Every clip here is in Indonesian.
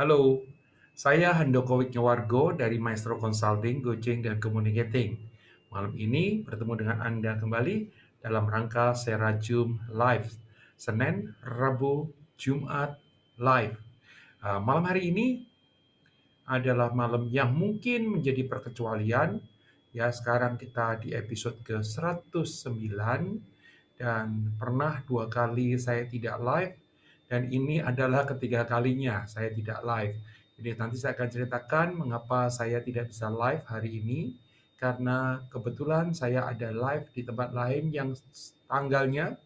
Halo, saya Handoko Wisnuwargo dari Maestro Consulting, Coaching, dan Communicating. Malam ini bertemu dengan Anda kembali dalam rangka Serajum Live, Senin, Rabu, Jumat, Live. Malam hari ini adalah malam yang mungkin menjadi perkecualian. Ya, sekarang kita di episode ke-109 dan pernah 2 kali saya tidak live dan ini adalah ketiga kalinya saya tidak live. Jadi nanti saya akan ceritakan mengapa saya tidak bisa live hari ini karena kebetulan saya ada live di tempat lain yang tanggalnya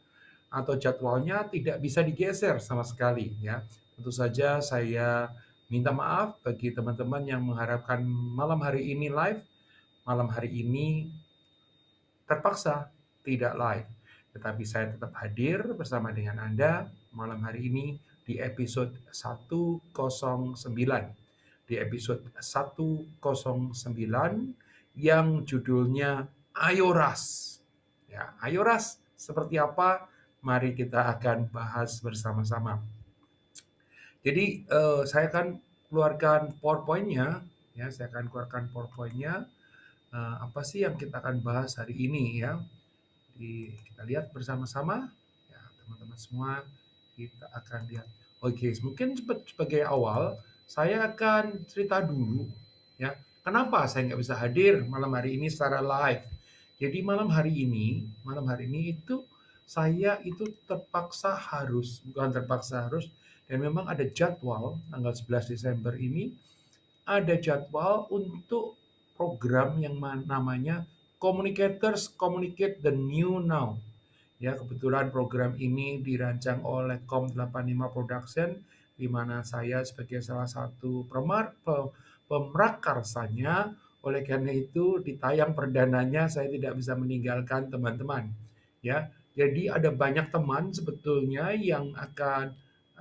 atau jadwalnya tidak bisa digeser sama sekali ya. Tentu saja saya minta maaf bagi teman-teman yang mengharapkan malam hari ini live, malam hari ini terpaksa tidak live. Tetapi saya tetap hadir bersama dengan Anda malam hari ini di episode 109. Di episode 109 yang judulnya Ayo Ras. Ya, Ayo Ras seperti apa? Mari kita akan bahas bersama-sama. Jadi saya akan keluarkan PowerPoint-nya, ya, saya akan keluarkan PowerPoint-nya. Apa sih yang kita akan bahas hari ini ya? Kita lihat bersama-sama, ya teman-teman semua kita akan lihat. Oke, mungkin sebagai awal saya akan cerita dulu ya. Kenapa saya nggak bisa hadir malam hari ini secara live? Jadi malam hari ini itu saya itu terpaksa harus, bukan terpaksa harus, dan memang ada jadwal tanggal 11 Desember ini ada jadwal untuk program yang namanya Communicators Communicate the New Now. Ya, kebetulan program ini dirancang oleh Com85 Production, di mana saya sebagai salah satu pemrakarsanya. Oleh karena itu, di tayang perdananya saya tidak bisa meninggalkan teman-teman. Ya, jadi ada banyak teman sebetulnya yang akan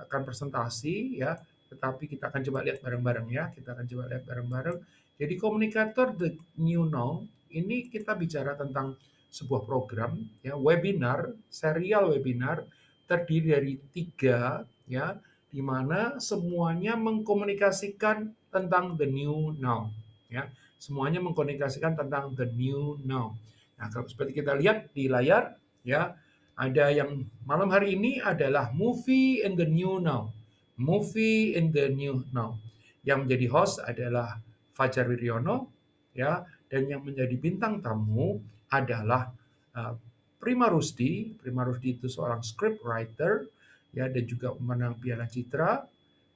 presentasi ya, tetapi kita akan coba lihat bareng-bareng ya. Kita akan coba lihat bareng-bareng. Jadi komunikator the new now ini kita bicara tentang sebuah program ya, webinar, serial webinar terdiri dari 3 ya, di mana semuanya mengkomunikasikan tentang the new now ya. Semuanya mengkomunikasikan tentang the new now. Nah, kalau seperti kita lihat di layar ya, ada yang malam hari ini adalah movie in the new now. Movie in the new now. Yang menjadi host adalah Fajar Wiryono ya, dan yang menjadi bintang tamu adalah uh, Prima Rusdi. Prima Rusdi itu seorang script writer ya, dan juga pemenang Piala Citra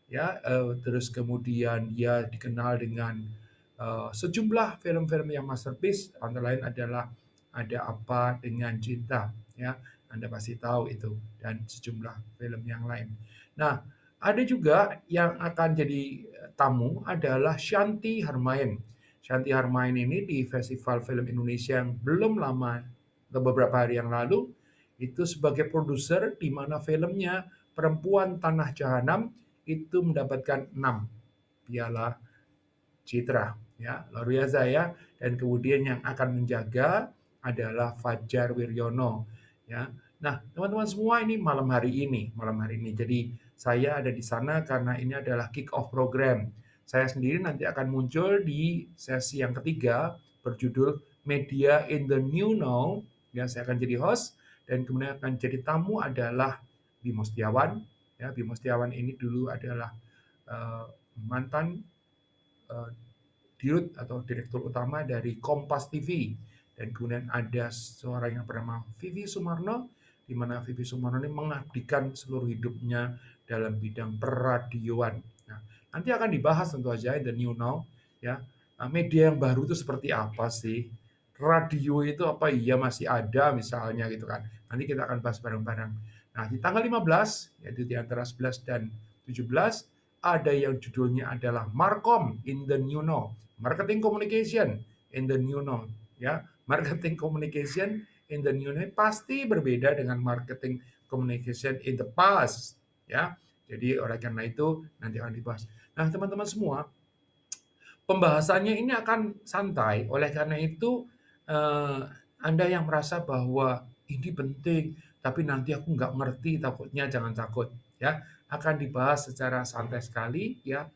ya. Terus kemudian dia dikenal dengan sejumlah film-film yang masterpiece, antara lain adalah Ada Apa Dengan Cinta ya, Anda pasti tahu itu, dan sejumlah film yang lain. Nah, ada juga yang akan jadi tamu adalah Shanti Harmain. Shanti Harmain ini di Festival Film Indonesia yang belum lama atau beberapa hari yang lalu itu sebagai produser, di mana filmnya Perempuan Tanah Jahanam itu mendapatkan 6 piala Citra ya, luar biasa ya. Dan kemudian yang akan menjaga adalah Fajar Wiryono ya. Nah, teman-teman semua, ini malam hari ini. Jadi saya ada di sana karena ini adalah kick off program. Saya sendiri nanti akan muncul di sesi yang ketiga berjudul Media in the New Now ya. Saya akan jadi host dan kemudian akan jadi tamu adalah Bimo Setiawan ya. Bimo Setiawan ini dulu adalah mantan uh, dirut atau direktur utama dari Kompas TV, dan kemudian ada seorang yang bernama Vivi Sumarno, di mana Vivi Sumarno ini mengabdikan seluruh hidupnya dalam bidang peradioan. Nah, nanti akan dibahas tentu saja the new now ya. Nah, media yang baru itu seperti apa sih? Radio itu apa iya masih ada misalnya gitu kan. Nanti kita akan bahas bareng-bareng. Nah, di tanggal 15, yaitu di antara 11 dan 17, ada yang judulnya adalah Markom in the New Now, Marketing Communication in the New Now ya. Marketing Communication in the New Now pasti berbeda dengan Marketing Communication in the past ya. Jadi oleh karena itu nanti akan dibahas. Nah, teman-teman semua, pembahasannya ini akan santai. Oleh karena itu Anda yang merasa bahwa ini penting tapi nanti aku nggak ngerti, takutnya jangan takut ya. Akan dibahas secara santai sekali ya.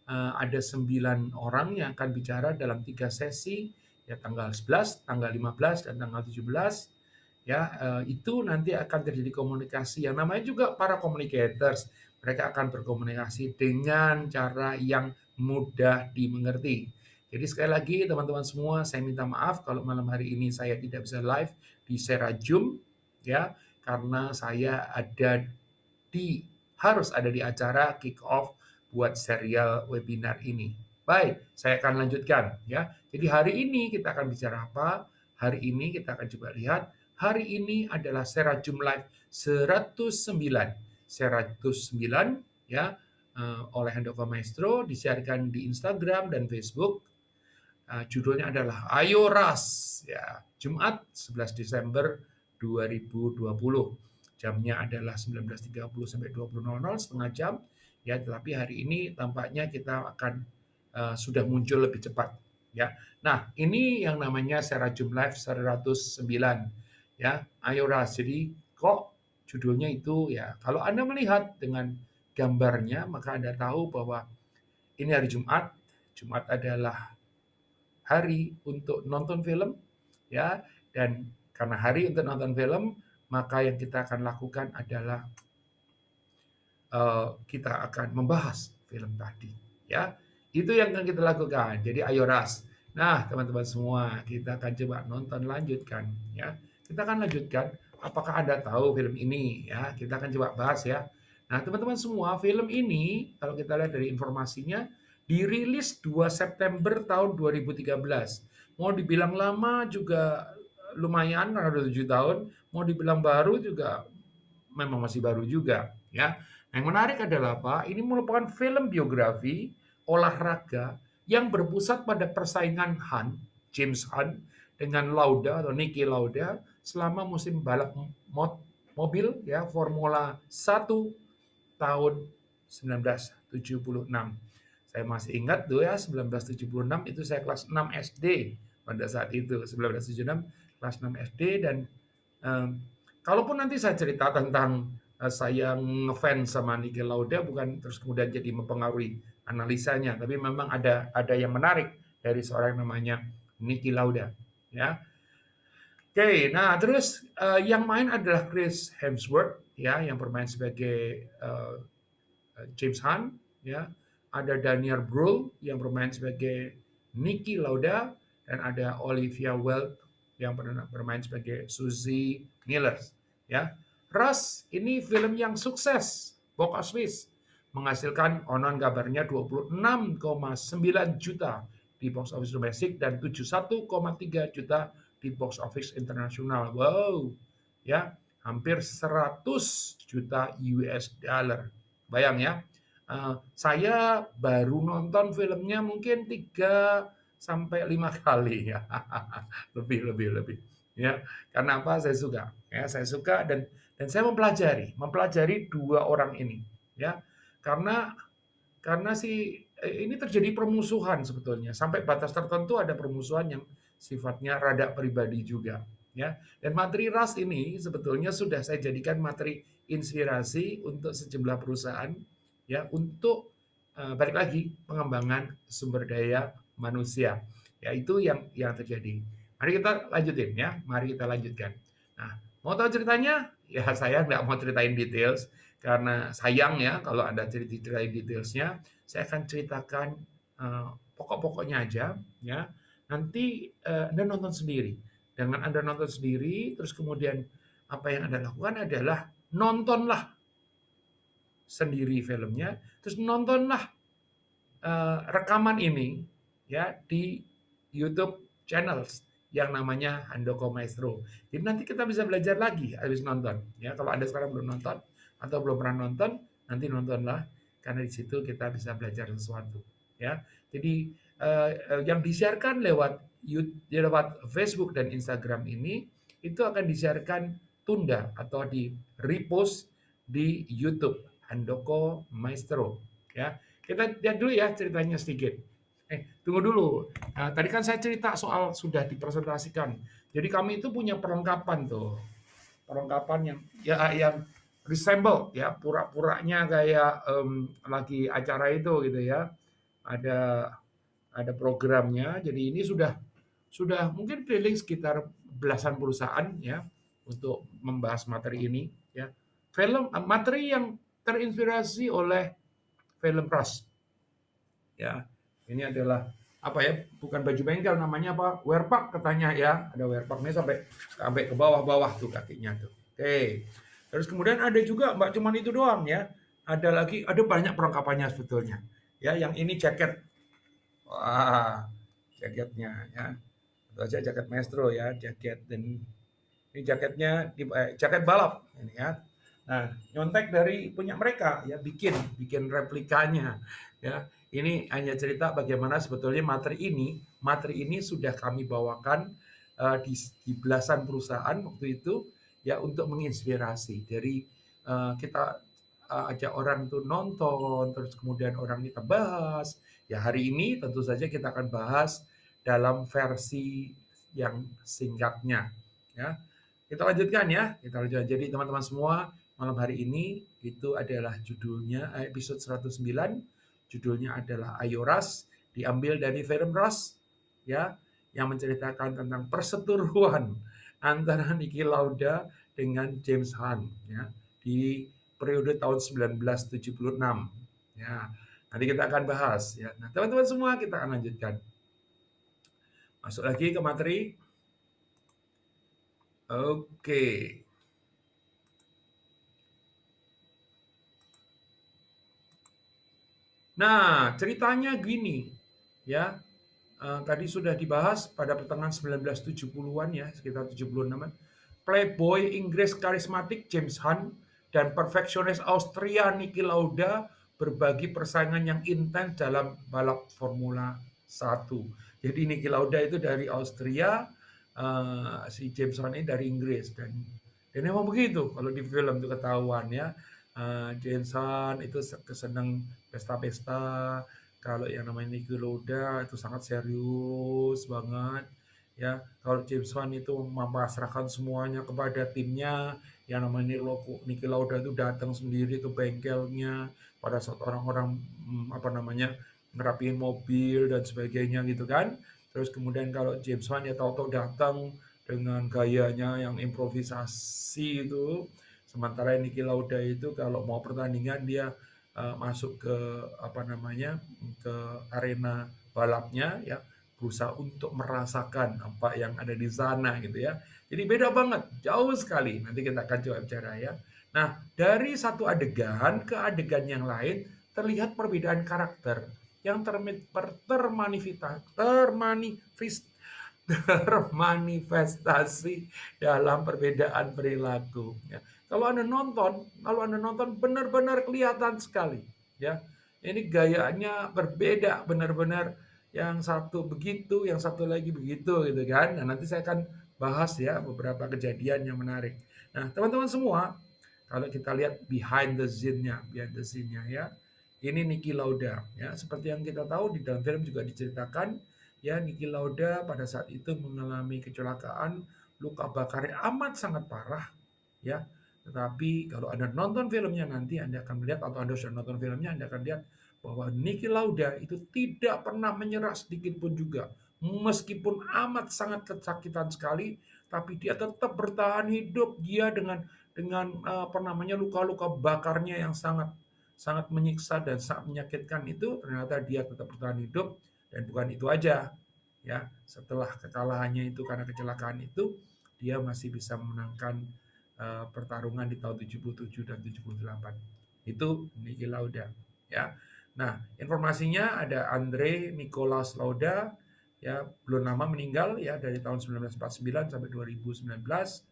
ada 9 orang yang akan bicara dalam 3 sesi, ya tanggal 11, tanggal 15, dan tanggal 17. Ya, itu nanti akan terjadi komunikasi yang namanya juga para communicators. Mereka akan berkomunikasi dengan cara yang mudah dimengerti. Jadi sekali lagi teman-teman semua, saya minta maaf kalau malam hari ini saya tidak bisa live di Serajum, ya, karena saya harus ada di acara kick off buat serial webinar ini. Baik, saya akan lanjutkan ya. Jadi hari ini kita akan bicara apa? Hari ini kita akan coba lihat. Hari ini adalah Serajum Live 109. 109 ya, oleh Handoko Maestro, disiarkan di Instagram dan Facebook. Judulnya adalah Ayo Ras, ya, Jumat 11 Desember 2020. Jamnya adalah 19.30 sampai 20.00, setengah jam. Ya, tetapi hari ini tampaknya kita akan sudah muncul lebih cepat. Ya, nah ini yang namanya Serajum Live 109. Ya, Ayo Ras. Jadi kok judulnya itu ya, kalau Anda melihat dengan gambarnya maka Anda tahu bahwa ini hari Jumat. Jumat adalah hari untuk nonton film, ya, dan karena hari untuk nonton film, maka yang kita akan lakukan adalah kita akan membahas film tadi, ya. Itu yang akan kita lakukan. Jadi ayo ras. Nah, teman-teman semua, kita akan coba nonton lanjutkan, ya. Kita akan lanjutkan. Apakah Anda tahu film ini? Ya, kita akan coba bahas ya. Nah, teman-teman semua, film ini kalau kita lihat dari informasinya dirilis 2 September tahun 2013. Mau dibilang lama juga lumayan, karena udah 7 tahun. Mau dibilang baru juga memang masih baru juga, ya. Yang menarik adalah apa? Ini merupakan film biografi olahraga yang berpusat pada persaingan Hunt, James Hunt, dengan Lauda atau Niki Lauda selama musim balap mobil ya Formula 1 tahun 1976. Saya masih ingat tuh ya 1976 itu saya kelas 6 SD pada saat itu 1976 kelas 6 SD dan um, kalaupun nanti saya cerita tentang saya ngefans sama Niki Lauda bukan terus kemudian jadi mempengaruhi analisanya, tapi memang ada yang menarik dari seorang namanya Niki Lauda, ya. Oke, nah terus yang main adalah Chris Hemsworth, ya, yang bermain sebagai James Hunt, ya. Ada Daniel Brühl yang bermain sebagai Niki Lauda dan ada Olivia Wilde yang bermain sebagai Susie Miller, ya. Rust ini film yang sukses box office, menghasilkan konon kabarnya 26,9 juta di box office domestik dan 71,3 juta di box office internasional. Wow, ya, hampir 100 juta US dollar. Bayang ya, saya baru nonton filmnya mungkin 3 sampai 5 kali ya. Lebih, ya. Karena apa? Saya suka, ya, saya suka dan saya mempelajari dua orang ini, ya. Karena ini terjadi permusuhan sebetulnya. Sampai batas tertentu ada permusuhan yang sifatnya rada pribadi juga, ya. Dan materi ras ini sebetulnya sudah saya jadikan materi inspirasi untuk sejumlah perusahaan, ya, untuk balik lagi pengembangan sumber daya manusia. Ya, itu yang terjadi. Mari kita lanjutin ya, mari kita lanjutkan. Nah, mau tahu ceritanya? Ya saya nggak mau ceritain details karena sayang ya kalau Anda ceritain detailsnya. Saya akan ceritakan pokok-pokoknya aja ya. Nanti Anda nonton sendiri. Dengan Anda nonton sendiri, terus kemudian apa yang Anda lakukan adalah nontonlah sendiri filmnya, terus nontonlah rekaman ini ya di YouTube channels yang namanya Handoko Maestro. Jadi nanti kita bisa belajar lagi habis nonton. Ya, kalau Anda sekarang belum nonton atau belum pernah nonton, nanti nontonlah karena di situ kita bisa belajar sesuatu. Ya, jadi yang disiarkan lewat Facebook dan Instagram ini itu akan disiarkan tunda atau di repost di YouTube Handoko Maestro. Ya, kita lihat dulu ya ceritanya sedikit. Tunggu dulu. Nah, tadi kan saya cerita soal sudah dipresentasikan. Jadi kami itu punya perlengkapan tuh. Perlengkapan yang resemble ya, pura-puranya kayak lagi acara itu gitu ya. ada programnya. Jadi ini sudah mungkin keliling sekitar belasan perusahaan ya untuk membahas materi ini ya. Materi yang terinspirasi oleh film Rust ya. Ini adalah apa ya? Bukan baju bengkel, namanya apa? Wearpack katanya ya. Ada wearpack ini sampai sampai ke bawah-bawah tuh kakinya tuh. Oke. Terus kemudian ada juga Mbak, cuman itu doang ya. Ada lagi, ada banyak perlengkapannya sebetulnya. Ya, yang ini jaket. Wah, jaketnya ya. Itu aja jaket maestro ya, jaket, dan ini jaketnya jaket balap ini ya. Nah, nyontek dari punya mereka ya, bikin bikin replikanya ya. Ini hanya cerita bagaimana sebetulnya materi ini sudah kami bawakan di belasan perusahaan waktu itu ya, untuk menginspirasi dari kita ajak orang itu nonton, terus kemudian orang kita bahas. Ya, hari ini tentu saja kita akan bahas dalam versi yang singkatnya ya. Kita lanjutkan ya, kita lanjutkan. Jadi teman-teman semua, malam hari ini itu adalah judulnya episode 109, judulnya adalah Ayo Ras, diambil dari film Ras ya, yang menceritakan tentang perseteruan antara Niki Lauda dengan James Hunt ya, di periode tahun 1976 ya. Nanti kita akan bahas ya. Nah, teman-teman semua, kita akan lanjutkan. Masuk lagi ke materi. Oke. Nah, ceritanya gini, ya. Tadi sudah dibahas pada pertengahan 1970-an ya, sekitar 76-an. Playboy Inggris karismatik James Hunt dan perfeksionis Austria Niki Lauda berbagi persaingan yang intens dalam balap Formula 1. Jadi Niki Lauda itu dari Austria, si James Hunt ini dari Inggris, dan memang begitu kalau di film itu ketahuan ya. James Hunt itu kesenang pesta-pesta, kalau yang namanya Niki Lauda itu sangat serius banget ya. Kalau James Wan itu memasrahkan semuanya kepada timnya, yang namanya Niki Lauda itu datang sendiri ke bengkelnya pada saat orang-orang apa namanya, ngerapiin mobil dan sebagainya gitu kan. Terus kemudian kalau James Wan ya tahu-tahu datang dengan gayanya yang improvisasi itu. Sementara Niki Lauda itu kalau mau pertandingan dia masuk ke apa namanya, ke arena balapnya ya, berusaha untuk merasakan apa yang ada di sana gitu ya. Jadi beda banget, jauh sekali. Nanti kita akan coba bicara ya. Nah, dari satu adegan ke adegan yang lain terlihat perbedaan karakter yang termanifestasi dalam perbedaan perilaku ya. Kalau Anda nonton benar-benar kelihatan sekali ya. Ini gayanya berbeda benar-benar, yang satu begitu, yang satu lagi begitu gitu kan. Nah, nanti saya akan bahas ya beberapa kejadian yang menarik. Nah, teman-teman semua, kalau kita lihat behind the scene-nya ya. Ini Niki Lauda ya, seperti yang kita tahu di dalam film juga diceritakan ya, Niki Lauda pada saat itu mengalami kecelakaan, luka bakarnya amat sangat parah ya. Tetapi kalau Anda nonton filmnya nanti Anda akan melihat, atau Anda sudah nonton filmnya, Anda akan lihat bahwa Niki Lauda itu tidak pernah menyerah sedikit pun juga. Meskipun amat sangat kesakitan sekali, tapi dia tetap bertahan hidup. Dia dengan apa namanya, luka-luka bakarnya yang sangat sangat menyiksa dan sangat menyakitkan itu, ternyata dia tetap bertahan hidup. Dan bukan itu aja ya, setelah kekalahannya itu karena kecelakaan itu, dia masih bisa memenangkan pertarungan di tahun 77 dan 78. Itu Niki Lauda ya. Nah, informasinya ada Andre Nicolas Lauda ya, belum lama meninggal ya, dari tahun 1949 sampai 2019.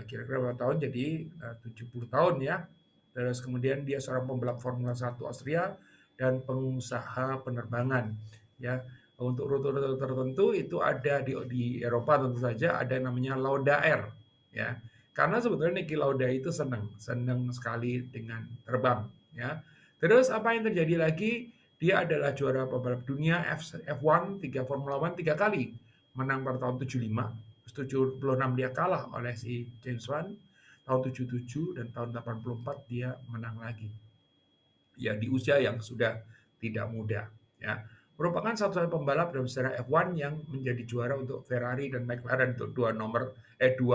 Kira-kira berapa tahun? Jadi 70 tahun ya. Terus kemudian dia seorang pembalap Formula 1 Austria dan pengusaha penerbangan ya. Untuk rute-rute tertentu itu ada di Eropa, tentu saja ada yang namanya Lauda Air ya. Karena sebetulnya Niki Lauda itu senang sekali dengan terbang ya. Terus apa yang terjadi lagi? Dia adalah juara pembalap dunia F1 Formula One 3 kali. Menang pada tahun 75, terus 76 dia kalah oleh si James Wan, tahun 77 dan tahun 84 dia menang lagi. Ya, di usia yang sudah tidak muda ya. Merupakan satu-satunya pembalap dalam sejarah F1 yang menjadi juara untuk Ferrari dan McLaren untuk dua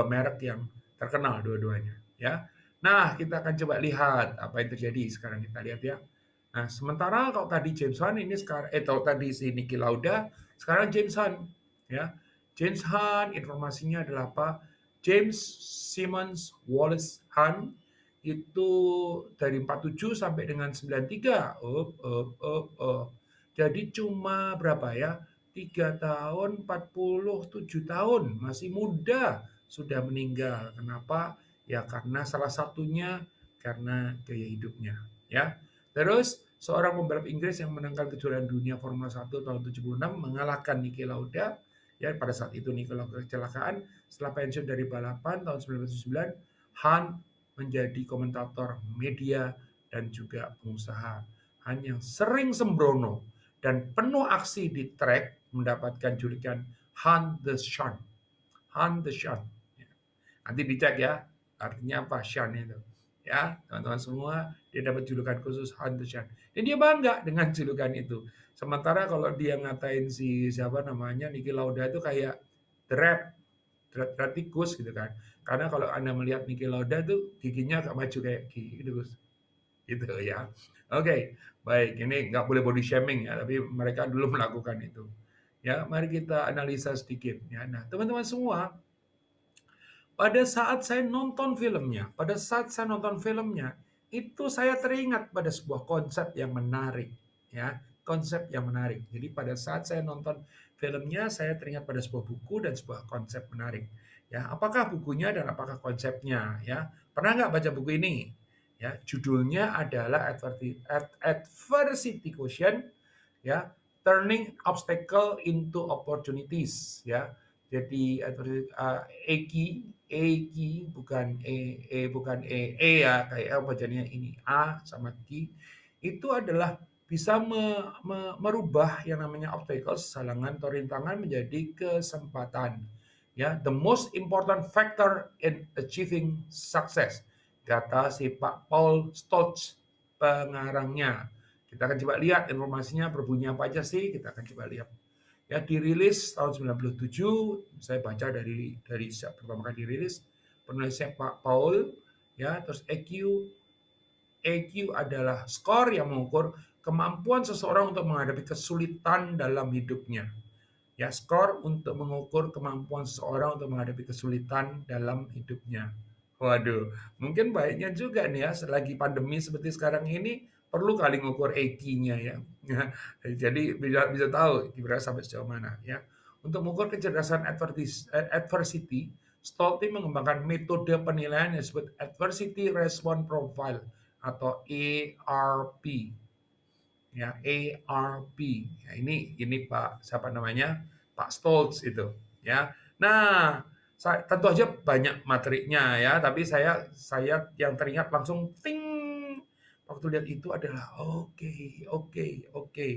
merek yang terkenal dua-duanya, ya. Nah, kita akan coba lihat apa yang terjadi sekarang kita lihat ya. Nah, sementara kalau tadi James Hunt ini sekarang kalau tadi si Niki Lauda, sekarang James Hunt ya. James Hunt informasinya adalah apa? James Simmons Wallace Hunt itu dari 47 sampai dengan 93. Jadi cuma berapa ya? 3 tahun, 47 tahun, masih muda sudah meninggal. Kenapa? Ya karena salah satunya karena gaya hidupnya, ya. Terus seorang pembalap Inggris yang menangkan kejuaraan dunia Formula 1 tahun 76 mengalahkan Niki Lauda. Ya, pada saat itu Niki Lauda kecelakaan. Setelah pensiun dari balapan tahun 1979, Hunt menjadi komentator media dan juga pengusaha. Hunt yang sering sembrono dan penuh aksi di track mendapatkan julukan Hunt the Shark. Hunt the Shark. Nanti dicek ya, artinya apa Shan itu. Ya, teman-teman semua, dia dapat julukan khusus Hunt the Shan. Dan dia bangga dengan julukan itu. Sementara kalau dia ngatain si siapa namanya Niki Lauda itu kayak the rat tikus gitu kan. Karena kalau Anda melihat Niki Lauda tuh giginya agak maju kayak gigi gitu, Gus. Gitu ya. Oke, baik. Ini nggak boleh body shaming ya, tapi mereka dulu melakukan itu. Ya, mari kita analisa sedikit ya. Nah, teman-teman semua, pada saat saya nonton filmnya, itu saya teringat pada sebuah konsep yang menarik, ya, konsep yang menarik. Jadi pada saat saya nonton filmnya, saya teringat pada sebuah buku dan sebuah konsep menarik. Ya, apakah bukunya dan apakah konsepnya? Ya, pernah nggak baca buku ini? Ya, judulnya adalah Adversity Quotient, ya, Turning Obstacle into Opportunities, ya. Jadi EQ bukan bukan ya kayak apa jadinya ini A sama Q itu adalah bisa merubah yang namanya obstacles, halangan atau rintangan menjadi kesempatan. Ya, the most important factor in achieving success, kata si Pak Paul Stoltz, pengarangnya. Kita akan coba lihat informasinya berbunyi apa aja sih, kita akan coba lihat. Ya, dirilis tahun 97, saya baca dari pertama kali dirilis, penulisnya Pak Paul, ya, terus EQ adalah skor yang mengukur kemampuan seseorang untuk menghadapi kesulitan dalam hidupnya. Ya, skor untuk mengukur kemampuan seseorang untuk menghadapi kesulitan dalam hidupnya. Waduh, mungkin baiknya juga nih ya, selagi pandemi seperti sekarang ini, perlu kali ngukur EQ-nya ya. Jadi bisa bisa tahu kira sampai sejauh mana ya. Untuk mengukur kecerdasan adversity, Stolti mengembangkan metode penilaian yang disebut Adversity Response Profile atau ARP. Ya, ARP. Ya, ini Pak siapa namanya? Pak Stoltz itu, ya. Nah, tentu aja banyak materinya ya, tapi saya yang teringat langsung ting waktu lihat itu adalah oke, oke, oke.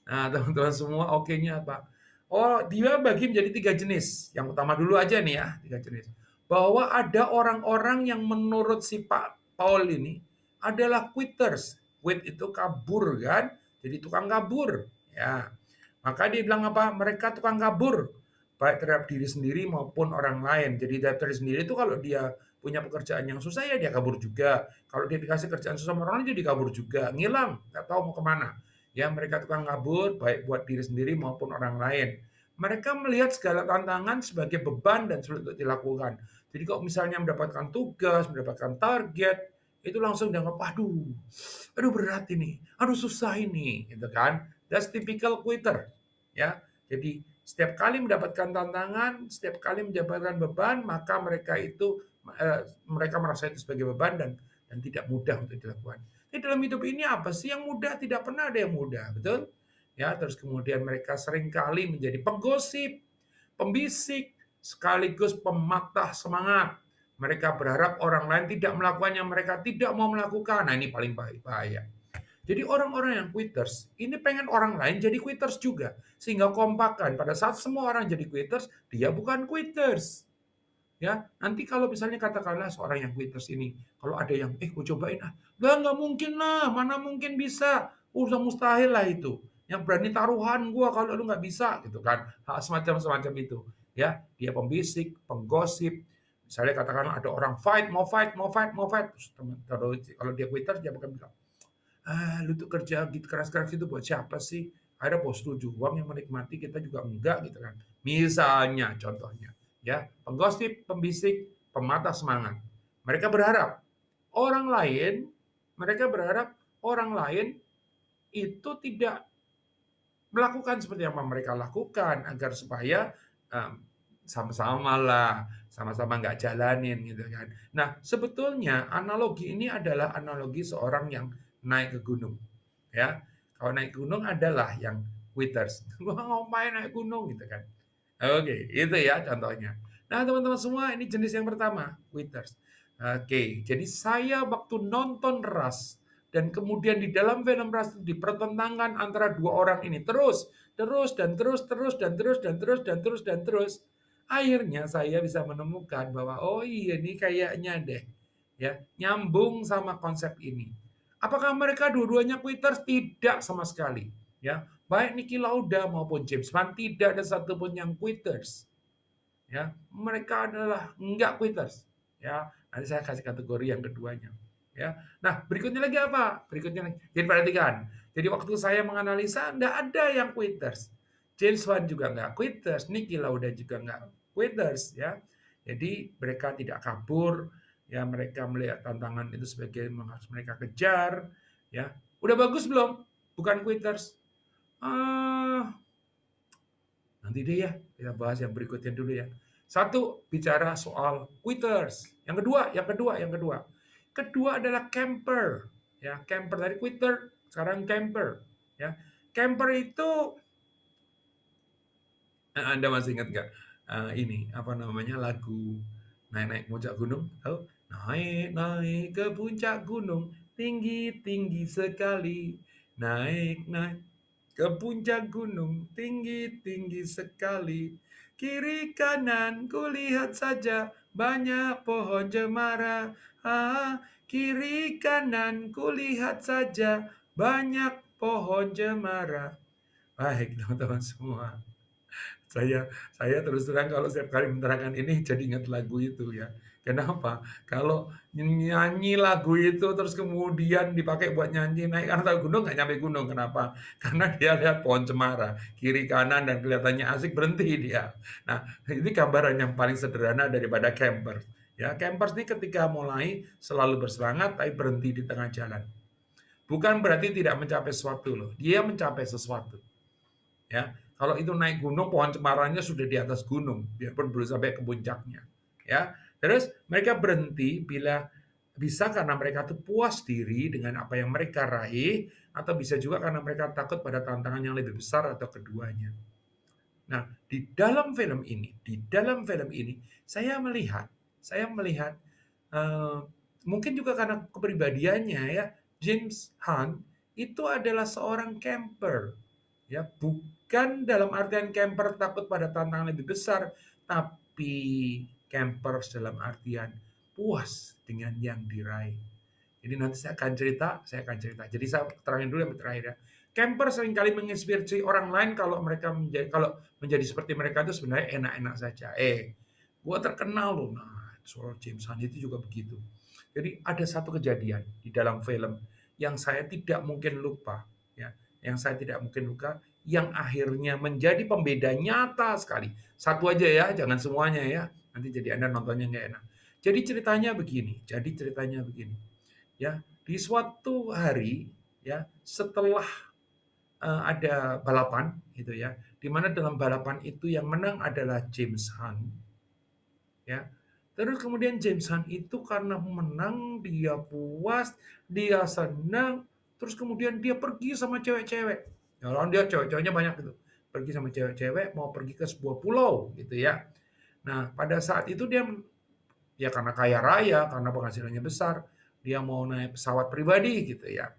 Nah, teman-teman semua oke-nya apa? Oh, dia bagi menjadi 3 jenis. Yang utama dulu aja nih ya, 3 jenis. Bahwa ada orang-orang yang menurut si Pak Paul ini adalah quitters. Quit itu kabur kan? Jadi tukang kabur. Ya. Maka dia bilang apa? Mereka tukang kabur baik terhadap diri sendiri maupun orang lain. Jadi dari diri sendiri itu kalau dia punya pekerjaan yang susah ya dia kabur juga. Kalau dia dikasih kerjaan susah sama orang lain jadi kabur juga. Ngilang, nggak tahu mau kemana. Ya mereka tukang kabur baik buat diri sendiri maupun orang lain. Mereka melihat segala tantangan sebagai beban dan sulit untuk dilakukan. Jadi kalau misalnya mendapatkan tugas, mendapatkan target, itu langsung dianggap, aduh berat ini, aduh susah ini, gitu kan. That's typical quitter, ya. Jadi setiap kali mendapatkan tantangan, setiap kali mendapatkan beban, maka mereka merasa itu sebagai beban dan tidak mudah untuk dilakukan. Di dalam hidup ini apa sih yang mudah? Tidak pernah ada yang mudah, betul? Ya, terus kemudian mereka seringkali menjadi penggosip, pembisik, sekaligus pematah semangat. Mereka berharap orang lain tidak melakukan yang mereka tidak mau melakukan. Nah, ini paling bahaya. Jadi orang-orang yang quitters, ini pengen orang lain jadi quitters juga. Sehingga kompakan, pada saat semua orang jadi quitters, dia bukan quitters. Ya, nanti kalau misalnya katakanlah seorang yang quitters ini, kalau ada yang, gue cobain ah, nggak mungkin lah, mana mungkin bisa, udah mustahil lah itu. yang berani taruhan gua kalau lu nggak bisa gitu kan. Semacam-semacam itu. Ya, dia pembisik, penggosip. Misalnya katakanlah ada orang fight, mau fight, mau fight, mau fight. Terus kalau dia quitter dia bakal bilang, lu tuh kerja gitu keras-keras itu buat siapa sih? Ada bos lu juang yang menikmati, kita juga enggak gitu kan. Misalnya contohnya, ya, penggosip, pembisik, pematah semangat. Mereka berharap orang lain, mereka berharap orang lain itu tidak melakukan seperti yang mereka lakukan agar supaya sama-sama lah, sama-sama nggak jalanin gitu kan. Nah, sebetulnya analogi ini adalah analogi seorang yang naik ke gunung, ya. Kalau naik gunung adalah yang quitters. Gua ngapain naik gunung gitu kan. Oke, itu ya contohnya. Nah, teman-teman semua, ini jenis yang pertama, quitters. Oke, jadi saya waktu nonton Rust dan kemudian di dalam film Rust itu dipertentangkan antara dua orang ini terus, terus dan terus, terus dan terus dan terus dan terus dan terus. Akhirnya saya bisa menemukan bahwa oh iya ini kayaknya deh ya nyambung sama konsep ini. Apakah mereka dua-duanya quitters? Tidak sama sekali. Ya, baik Niki Lauda maupun James Bond tidak ada satupun yang quitters. Ya, mereka adalah enggak quitters. Ya, nanti saya kasih kategori yang keduanya. Ya, nah berikutnya lagi apa? Berikutnya lagi. Jadi perhatikan. Jadi waktu saya menganalisa enggak ada yang quitters. James Bond juga enggak quitters, Niki Lauda juga enggak quitters. Ya, jadi mereka tidak kabur. Ya, mereka melihat tantangan itu sebagai yang harus mereka kejar. Ya, udah bagus belum? Bukan quitters. Ah, nanti deh ya, kita bahas yang berikutnya dulu ya. Satu, bicara soal quitters. Yang kedua. Kedua adalah camper. Ya, camper dari quitter, sekarang camper. Ya, camper itu Anda masih ingat nggak? Ini apa namanya lagu naik-naik puncak gunung? Tahu? Naik-naik ke puncak gunung, tinggi-tinggi sekali. Naik-naik ke puncak gunung, tinggi-tinggi sekali. Kiri kanan kulihat saja banyak pohon cemara. Kiri kanan kulihat saja banyak pohon cemara. Baik teman-teman semua. Saya terus terang kalau setiap kali menerangkan ini jadi ingat lagu itu ya. Kenapa? Kalau nyanyi lagu itu terus kemudian dipakai buat nyanyi naik atas gunung nggak nyampe gunung. Kenapa? Karena dia lihat pohon cemara kiri kanan dan kelihatannya asik berhenti dia. Nah, ini gambaran yang paling sederhana daripada camper. Ya, campers ini ketika mulai selalu bersemangat tapi berhenti di tengah jalan. Bukan berarti tidak mencapai sesuatu loh. Dia mencapai sesuatu. Ya, kalau itu naik gunung, pohon cemarannya sudah di atas gunung, biarpun belum sampai ke puncaknya. Ya, terus mereka berhenti bila bisa karena mereka tuh puas diri dengan apa yang mereka raih, atau bisa juga karena mereka takut pada tantangan yang lebih besar atau keduanya. Nah, di dalam film ini, saya melihat eh, mungkin juga karena kepribadiannya ya, James Hunt itu adalah seorang camper, ya bukan dalam artian camper takut pada tantangan lebih besar, tapi camper dalam artian puas dengan yang diraih. Jadi nanti saya akan cerita. Jadi saya terangin dulu yang terakhir ya. Camper seringkali menginspirasi orang lain kalau menjadi seperti mereka itu sebenarnya enak-enak saja. Gua terkenal loh. Nah, soal James Hunt itu juga begitu. Jadi ada satu kejadian di dalam film yang saya tidak mungkin lupa, ya, yang saya tidak mungkin lupa, yang akhirnya menjadi pembeda nyata sekali. Satu aja ya, jangan semuanya ya. Nanti jadi Anda nontonnya nggak enak. Jadi ceritanya begini. Ya, di suatu hari ya setelah ada balapan gitu ya, di mana dalam balapan itu yang menang adalah James Hunt ya. Terus kemudian James Hunt itu karena menang dia puas, dia senang, terus kemudian dia pergi sama cewek-cewek. Ya, orang dia cewek-ceweknya banyak gitu. Pergi sama cewek-cewek mau pergi ke sebuah pulau gitu ya. Nah, pada saat itu dia ya karena kaya raya, karena penghasilannya besar, dia mau naik pesawat pribadi gitu ya.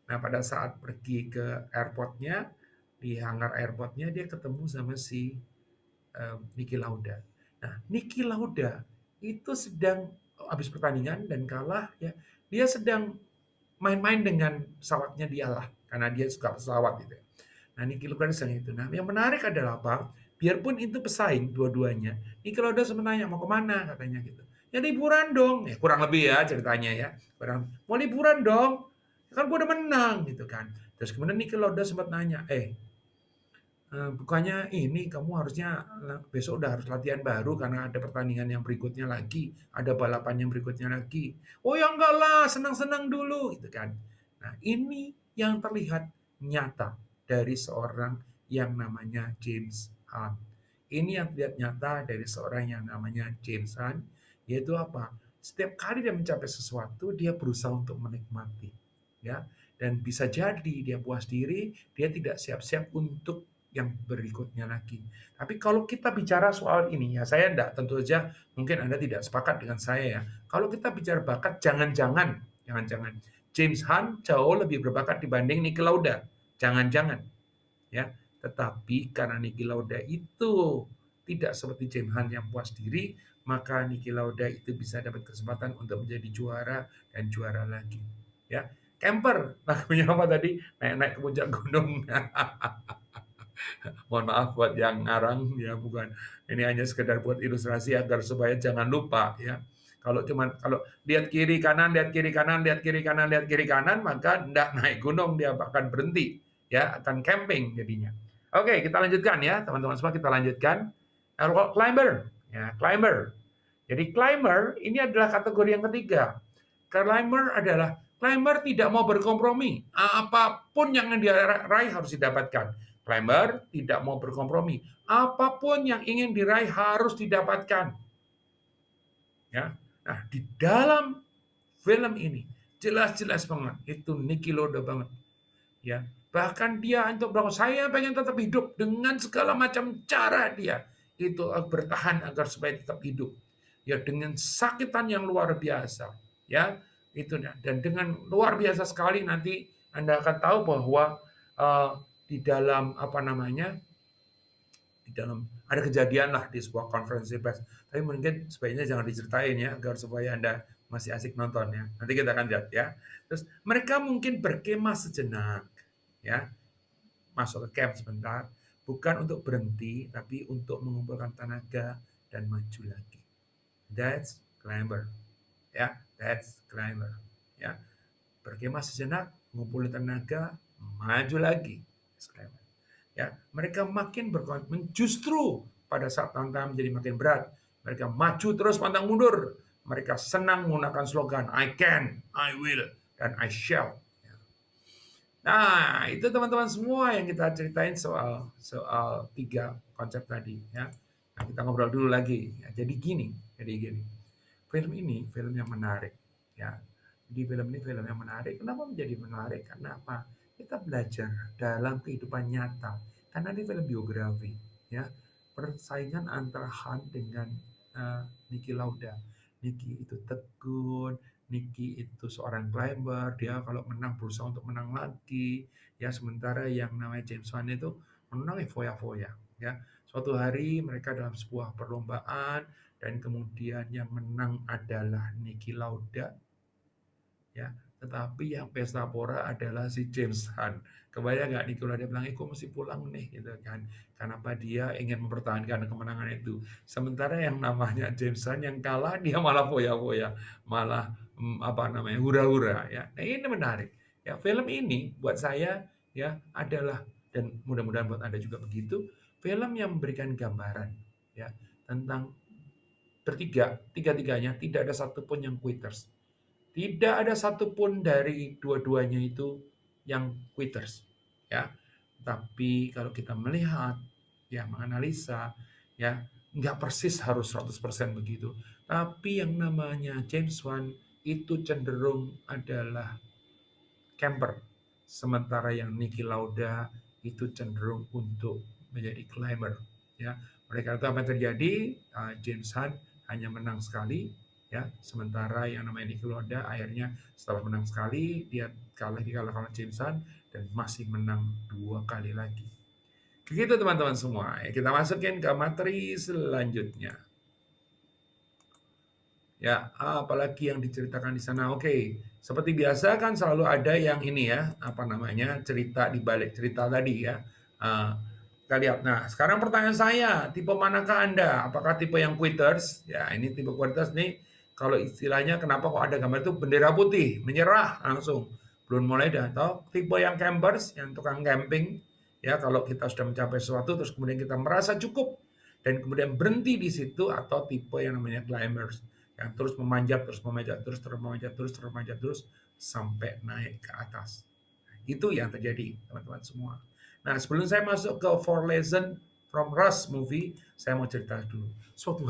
Nah, pada saat pergi ke airportnya, di hangar airportnya dia ketemu sama si Niki Lauda. Nah, Niki Lauda itu sedang habis pertandingan dan kalah ya, dia sedang main-main dengan pesawatnya dialah karena dia suka pesawat gitu ya. Nah, Niki Lauda sedang itu. Nah, yang menarik adalah apa? Biarpun itu pesaing dua-duanya, Niki Lauda sempat nanya mau kemana katanya gitu. Ya liburan dong, kurang lebih ya ceritanya ya. Mau liburan dong, kan gue udah menang gitu kan. Terus kemudian Niki Lauda sempat nanya, bukannya ini kamu harusnya besok udah harus latihan baru karena ada pertandingan yang berikutnya lagi, ada balapan yang berikutnya lagi. Oh ya enggak lah, senang-senang dulu gitu kan. Nah, ini yang terlihat nyata dari seorang yang namanya James Hunt. Ini yang terlihat nyata dari seorang yang namanya James Hunt, yaitu apa? Setiap kali dia mencapai sesuatu, dia berusaha untuk menikmati, ya. Dan bisa jadi dia puas diri, dia tidak siap-siap untuk yang berikutnya lagi. Tapi kalau kita bicara soal ini ya, saya enggak, tentu saja mungkin Anda tidak sepakat dengan saya ya. Kalau kita bicara bakat, jangan-jangan James Hunt jauh lebih berbakat dibanding Niki Lauda. Jangan-jangan ya. Tetapi karena Niki Lauda itu tidak seperti James Hunt yang puas diri, maka Niki Lauda itu bisa dapat kesempatan untuk menjadi juara dan juara lagi. Ya, Camper, lagunya apa tadi? Naik-naik ke puncak gunung. Mohon maaf buat yang ngarang ya, bukan, ini hanya sekedar buat ilustrasi agar supaya jangan lupa ya. Kalau lihat kiri kanan, lihat kiri kanan, lihat kiri kanan, lihat kiri kanan, maka tidak naik gunung, dia akan berhenti ya, akan camping jadinya. Oke, kita lanjutkan ya teman-teman semua, kita lanjutkan. Climber ya, climber. Jadi climber ini adalah kategori yang ketiga. Climber tidak mau berkompromi. Apapun yang dia raih harus didapatkan. Climber tidak mau berkompromi. Apapun yang ingin diraih harus didapatkan. Ya. Nah, di dalam film ini jelas-jelas banget itu Niki Lauda banget. Ya. Bahkan dia untuk bilang saya pengen tetap hidup dengan segala macam cara dia itu bertahan agar supaya tetap hidup. Ya, dengan sakitan yang luar biasa. Ya, itu dan dengan luar biasa sekali nanti Anda akan tahu bahwa di dalam apa namanya, di dalam ada kejadian lah di sebuah konferensi pers. Tapi mungkin sebaiknya jangan diceritain ya, agar supaya Anda masih asik nonton ya. Nanti kita akan lihat ya. Terus mereka mungkin berkemah sejenak ya, masuk ke camp sebentar, bukan untuk berhenti, tapi untuk mengumpulkan tenaga dan maju lagi. That's climber. Ya, that's climber. Ya, berkemah sejenak, mengumpulkan tenaga, maju lagi. That's climber. Ya, mereka makin berkomitmen justru pada saat tantangan menjadi makin berat. Mereka maju terus pantang mundur. Mereka senang menggunakan slogan I can, I will, dan I shall. Nah, itu teman-teman semua yang kita ceritain soal soal 3 konsep tadi ya. Nah, kita ngobrol dulu lagi. Ya, jadi gini. Film ini film yang menarik ya. Di film ini film yang menarik. Kenapa menjadi menarik? Karena apa? Kita belajar dalam kehidupan nyata. Karena ini film biografi ya. Persaingan antara Han dengan Niki Lauda. Niki itu tekun, Niki itu seorang climber, dia kalau menang berusaha untuk menang lagi. Ya, sementara yang namanya James Wan itu menang foya-foya. Ya, suatu hari mereka dalam sebuah perlombaan dan kemudian yang menang adalah Niki Lauda. Ya, tetapi yang pesta pora adalah si James Hunt. Kebayang nggak Niki Lauda bilang, kok mesti pulang nih gitu kan? Kenapa dia ingin mempertahankan kemenangan itu? Sementara yang namanya James Hunt yang kalah dia malah foya-foya, malah apa namanya hura-hura ya. Nah, ini menarik. Ya, film ini buat saya ya adalah, dan mudah-mudahan buat Anda juga begitu, film yang memberikan gambaran ya tentang tiga-tiganya tidak ada satupun yang quitters. Tidak ada satupun dari dua-duanya itu yang quitters, ya. Tapi kalau kita melihat, ya menganalisa, ya nggak persis harus 100% begitu. Tapi yang namanya James Wan itu cenderung adalah camper, sementara yang Niki Lauda itu cenderung untuk menjadi climber. Ya, mereka itu apa yang terjadi? James Hunt hanya menang sekali, ya, sementara yang namanya Niki Lauda akhirnya setelah menang sekali dia dikalahkan James Hunt dan masih menang 2 kali lagi. Begitu teman-teman semua. Kita masukin ke materi selanjutnya. Ya, apalagi yang diceritakan di sana. Oke, seperti biasa kan selalu ada yang ini ya, apa namanya, cerita di balik cerita tadi ya. Nah, kita lihat. Nah, sekarang pertanyaan saya, tipe manakah Anda? Apakah tipe yang quitters? Ya, ini tipe quitters nih. Kalau istilahnya kenapa kok ada gambar itu bendera putih, menyerah langsung. Belum mulai dah. Atau tipe yang campers, yang tukang camping. Ya, kalau kita sudah mencapai sesuatu terus kemudian kita merasa cukup dan kemudian berhenti di situ, atau tipe yang namanya climbers, yang terus memanjat, terus memanjat, terus memanjat, terus memanjat, terus sampai naik ke atas. Itu yang terjadi, teman-teman semua. Nah, sebelum saya masuk ke Four Lesson from Rust movie, saya mau cerita dulu. Suatu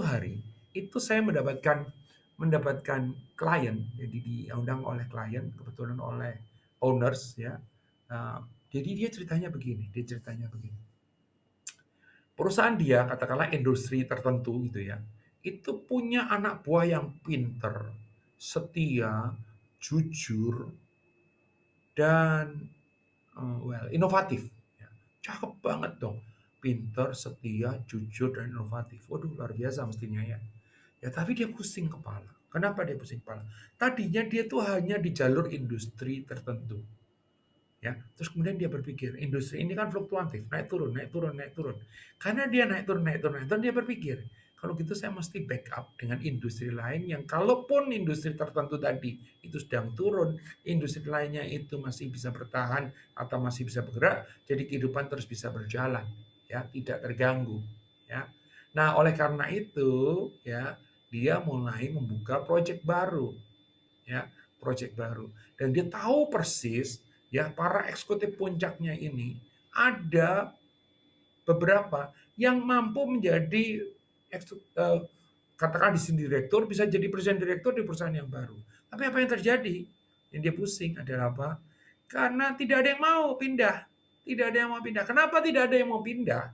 hari itu saya mendapatkan klien, jadi diundang oleh klien, kebetulan oleh owners ya. Jadi dia ceritanya begini. Perusahaan dia, katakanlah industri tertentu gitu ya, itu punya anak buah yang pinter, setia, jujur, dan inovatif. Ya. Cakep banget dong. Pinter, setia, jujur, dan inovatif. Waduh, luar biasa mestinya ya. Ya, tapi dia pusing kepala. Kenapa dia pusing kepala? Tadinya dia tuh hanya di jalur industri tertentu. Ya, terus kemudian dia berpikir, industri ini kan fluktuatif, naik turun, naik turun, naik turun. Karena dia naik turun, naik turun, naik turun, dia berpikir, kalau gitu saya mesti backup dengan industri lain yang kalaupun industri tertentu tadi itu sedang turun, industri lainnya itu masih bisa bertahan atau masih bisa bergerak, jadi kehidupan terus bisa berjalan, ya, tidak terganggu, ya. Nah, oleh karena itu, ya, dia mulai membuka proyek baru, ya, proyek baru. Dan dia tahu persis, ya, para eksekutif puncaknya ini ada beberapa yang mampu menjadi katakan di sini direktur, bisa jadi presiden direktur di perusahaan yang baru. Tapi apa yang terjadi? Yang dia pusing adalah apa? Karena tidak ada yang mau pindah. Tidak ada yang mau pindah. Kenapa tidak ada yang mau pindah?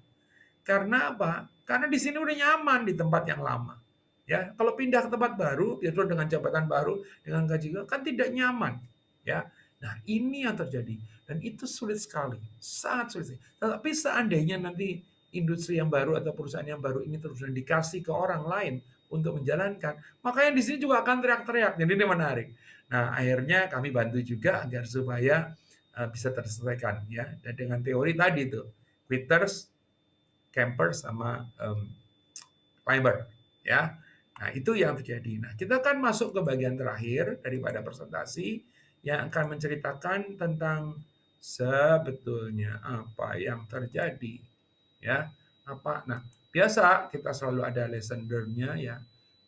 Karena apa? Karena di sini udah nyaman di tempat yang lama. Ya, kalau pindah ke tempat baru, yaitu dengan jabatan baru, dengan gaji kan tidak nyaman. Ya, nah ini yang terjadi dan itu sulit sekali, sangat sulit. Tetapi seandainya nanti industri yang baru atau perusahaan yang baru ini terus dikasih ke orang lain untuk menjalankan, maka yang di sini juga akan teriak-teriak. Jadi ini menarik. Nah, akhirnya kami bantu juga agar supaya bisa terselesaikan ya. Dan dengan teori tadi itu, quitters, camper sama climber ya. Nah, itu yang terjadi. Nah, kita akan masuk ke bagian terakhir daripada presentasi yang akan menceritakan tentang sebetulnya apa yang terjadi ya. Apa? Nah, biasa kita selalu ada lesson learn-nya ya.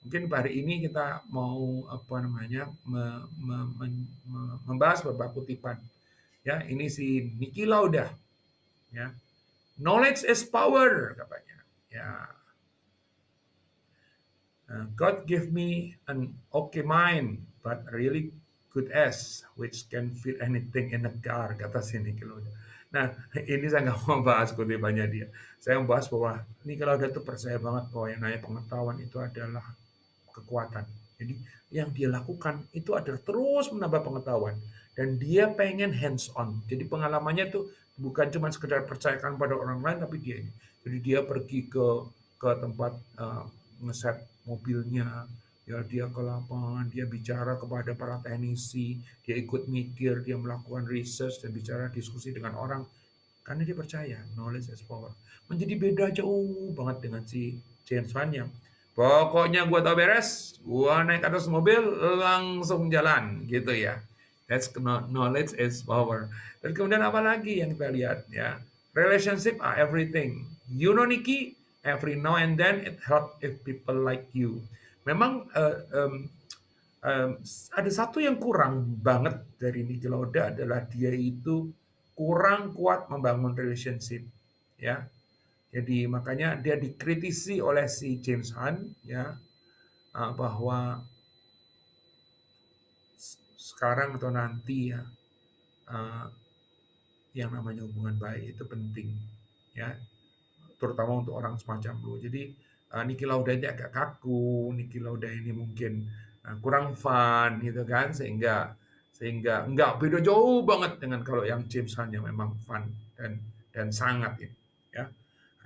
Mungkin hari ini kita mau apa namanya membahas beberapa kutipan. Ya, ini si Niki Lauda ya. Knowledge is power katanya. Ya, God give me an okay mind, but really good ass, which can fit anything in a car, kata si Niki Lauda. Nah, ini saya nggak mau bahas kutipannya dia. Saya mau bahas bahwa Niki Lauda itu percaya banget bahwa yang namanya pengetahuan itu adalah kekuatan. Jadi yang dia lakukan itu adalah terus menambah pengetahuan. Dan dia pengen hands on. Jadi pengalamannya itu bukan cuma sekedar percayakan pada orang lain, tapi dia ini. Jadi dia pergi ke tempat ngeset mobilnya, ya dia ke lapangan, dia bicara kepada para teknisi, dia ikut mikir, dia melakukan research dan bicara diskusi dengan orang karena dia percaya knowledge is power. Menjadi beda jauh banget dengan si James Wan yang pokoknya gua tahu beres, gua naik atas mobil langsung jalan gitu ya. That's knowledge is power. Dan kemudian apa lagi yang kita lihat ya? Relationship are everything. You know Nikki, every now and then it help if people like you. Memang um, ada satu yang kurang banget dari Niki Lauda adalah dia itu kurang kuat membangun relationship ya. Jadi makanya dia dikritisi oleh si James Hunt ya, bahwa sekarang atau nanti ya, uh, yang namanya hubungan baik itu penting ya, terutama untuk orang semacam lu. Jadi Niki Lauda ini agak kaku, Niki Lauda ini mungkin kurang fun gitu kan, sehingga enggak, beda jauh banget dengan kalau yang James Hunt yang memang fun dan sangat ini ya.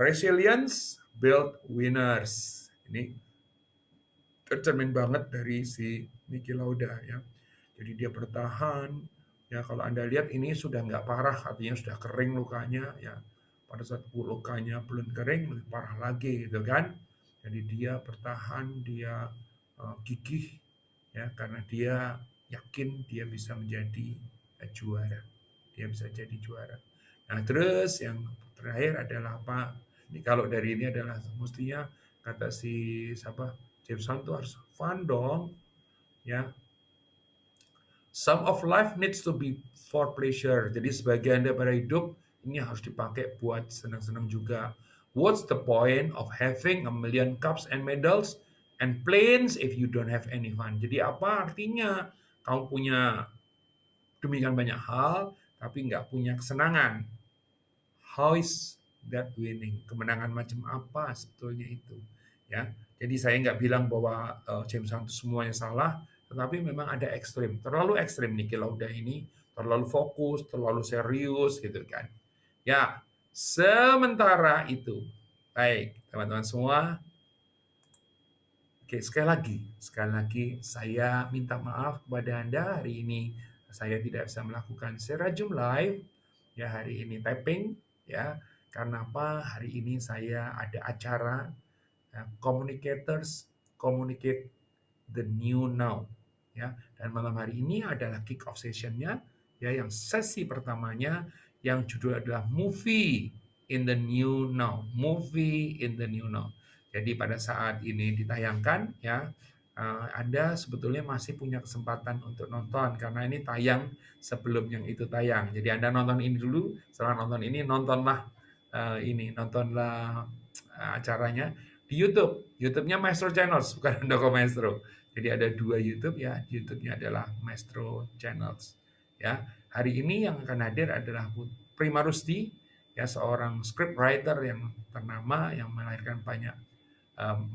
Resilience build winners. Ini tercermin banget dari si Niki Lauda ya. Jadi dia bertahan, Ya, kalau Anda lihat ini sudah nggak parah, artinya sudah kering lukanya, ya. Pada saat lukanya belum kering, lebih parah lagi, gitu kan. Jadi dia bertahan, dia gigih, ya, karena dia yakin dia bisa menjadi juara. Dia bisa jadi juara. Nah, terus yang terakhir adalah apa? Ini kalau dari ini adalah mestinya kata si siapa James Hunt tuh harus fun dong, ya. Some of life needs to be for pleasure. Jadi sebagian daripada hidup ini harus dipakai buat senang-senang juga. What's the point of having a million cups and medals and planes if you don't have any fun? Jadi apa artinya kamu punya demikian banyak hal tapi nggak punya kesenangan? How is that winning? Kemenangan macam apa sebetulnya itu? Ya, jadi saya nggak bilang bahwa James Hunt semuanya salah, tetapi memang ada ekstrim. Terlalu ekstrim Niki Lauda ini, terlalu fokus, terlalu serius gitu kan. Ya, sementara itu. Baik, teman-teman semua. Oke, sekali lagi saya minta maaf kepada Anda hari ini saya tidak bisa melakukan secara Zoom live ya hari ini tapping ya. Karena apa? Hari ini saya ada acara communicators communicate the new now ya. Dan malam hari ini adalah kick off sessionnya ya yang sesi pertamanya yang judul adalah movie in the new now. Movie in the new now. Jadi pada saat ini ditayangkan ya Anda sebetulnya masih punya kesempatan untuk nonton karena ini tayang sebelum yang itu tayang. Jadi Anda nonton ini dulu, setelah nonton ini nontonlah nontonlah acaranya di YouTube. YouTube-nya Maestro Channels bukan Handoko Maestro. Jadi ada dua YouTube ya. YouTube-nya adalah Maestro Channels. Ya, hari ini yang akan hadir adalah Prima Rusdi, ya seorang scriptwriter yang ternama yang melahirkan banyak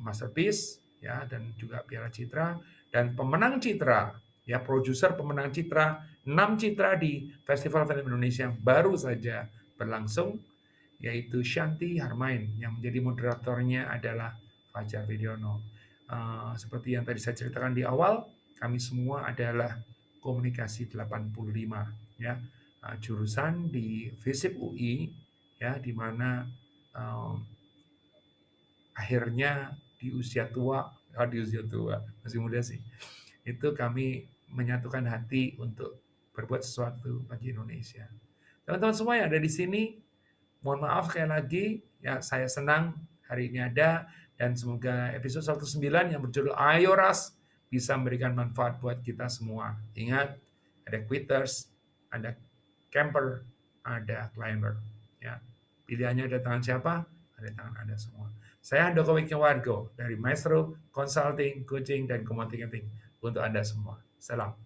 masterpiece ya dan juga Piala Citra dan pemenang Citra ya produser pemenang Citra 6 Citra di Festival Film Indonesia yang baru saja berlangsung yaitu Shanti Harmain yang menjadi moderatornya adalah Fajar Widyono. Seperti yang tadi saya ceritakan di awal, kami semua adalah komunikasi 85 ya. Jurusan di FISIP UI ya di mana akhirnya di usia tua, masih muda sih. Itu kami menyatukan hati untuk berbuat sesuatu bagi Indonesia. Teman-teman semua yang ada di sini, mohon maaf sekali lagi, ya saya senang hari ini ada dan semoga episode 109 yang berjudul Ayo Ras bisa memberikan manfaat buat kita semua. Ingat, ada quitters, ada camper, ada climber. Ya, pilihannya ada tangan siapa? Ada tangan Anda semua. Saya Handoko Wikiwargo dari Maestro Consulting, Coaching, dan Communicating untuk Anda semua. Salam.